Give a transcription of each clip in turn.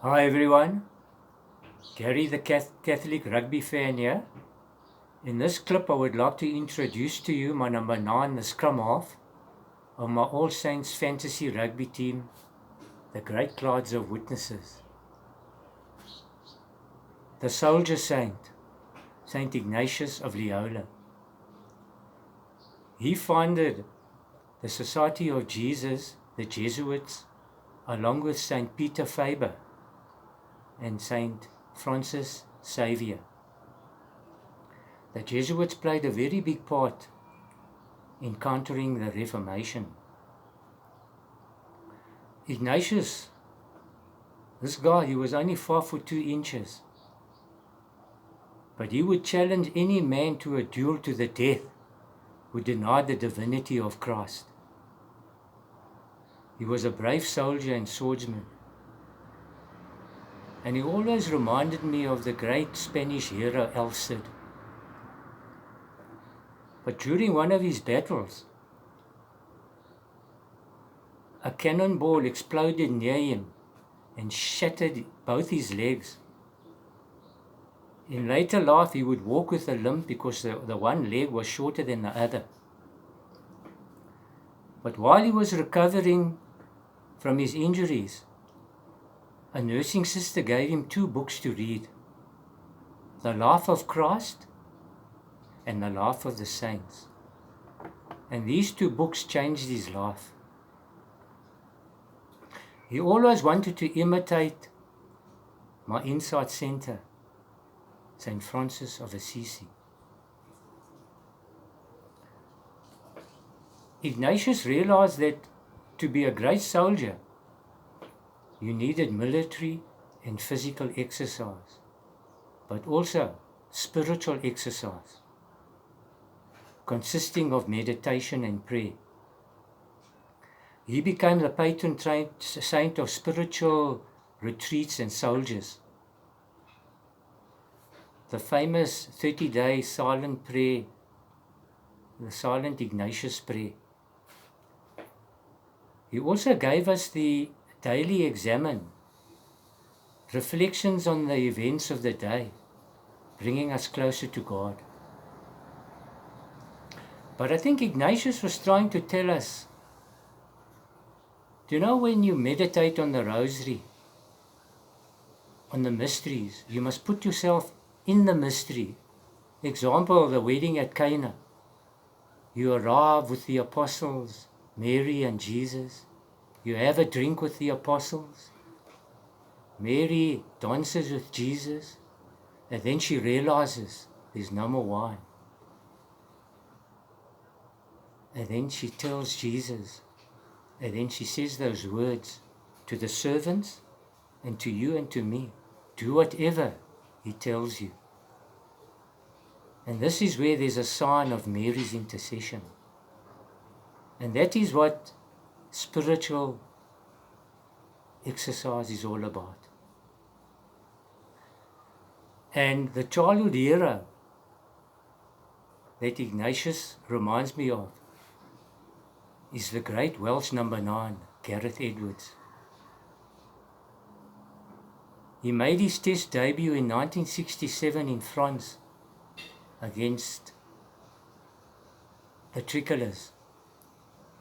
Hi everyone, Garry the Catholic rugby fan here. In this clip I would like to introduce to you my number 9, the Scrumhalf, of my All Saints fantasy rugby team, the Great Clouds of Witnesses. The soldier saint, Saint Ignatius of Loyola. He founded the Society of Jesus, the Jesuits, along with Saint Peter Faber and Saint Francis Xavier. The Jesuits played a very big part in countering the Reformation. Ignatius, this guy, he was only 5'2", but he would challenge any man to a duel to the death who denied the divinity of Christ. He was a brave soldier and swordsman, and he always reminded me of the great Spanish hero El Cid. But during one of his battles, a cannonball exploded near him and shattered both his legs. In later life, he would walk with a limp because the one leg was shorter than the other. But while he was recovering from his injuries, a nursing sister gave him 2 books to read: The Life of Christ and The Life of the Saints. And these 2 books changed his life. He always wanted to imitate my inside center, St. Francis of Assisi. Ignatius realized that to be a great soldier, you needed military and physical exercise, but also spiritual exercise, consisting of meditation and prayer. He became the patron saint of spiritual retreats and soldiers. The famous 30-day silent prayer, the silent Ignatius prayer. He also gave us the daily examen, reflections on the events of the day, bringing us closer to God. But I think Ignatius was trying to tell us, do you know, when you meditate on the Rosary, on the mysteries, you must put yourself in the mystery. Example, the wedding at Cana. You arrive with the apostles, Mary and Jesus. You have a drink with the apostles. Mary dances with Jesus, and then she realizes there's no more wine. And then she tells Jesus, and then she says those words to the servants and to you and to me: do whatever he tells you. And this is where there's a sign of Mary's intercession. And that is what spiritual exercise is all about. And the childhood hero that Ignatius reminds me of is the great Welsh number 9, Gareth Edwards. He made his Test debut in 1967 in France against the Tricolours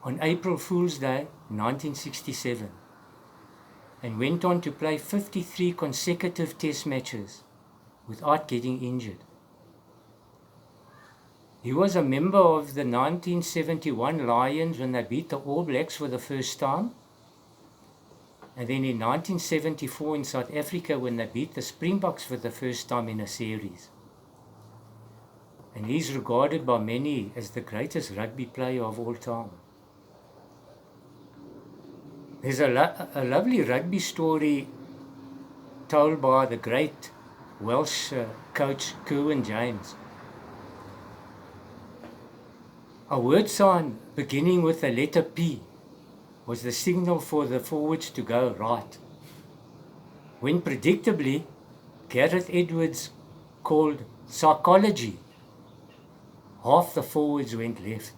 on April Fool's Day 1967, and went on to play 53 consecutive Test matches without getting injured. He was a member of the 1971 Lions when they beat the All Blacks for the first time, and then in 1974 in South Africa when they beat the Springboks for the first time in a series. And he's regarded by many as the greatest rugby player of all time. There's a lovely rugby story told by the great Welsh coach Kerwin James. A word sign beginning with the letter P was the signal for the forwards to go right, when predictably Gareth Edwards called psychology, half the forwards went left.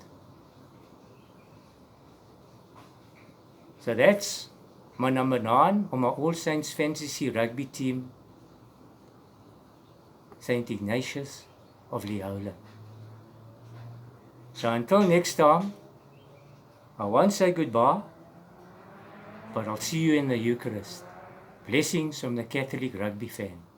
So that's my number 9 on my All Saints Fantasy Rugby team, St. Ignatius of Loyola. So until next time, I won't say goodbye, but I'll see you in the Eucharist. Blessings from the Catholic Rugby fan.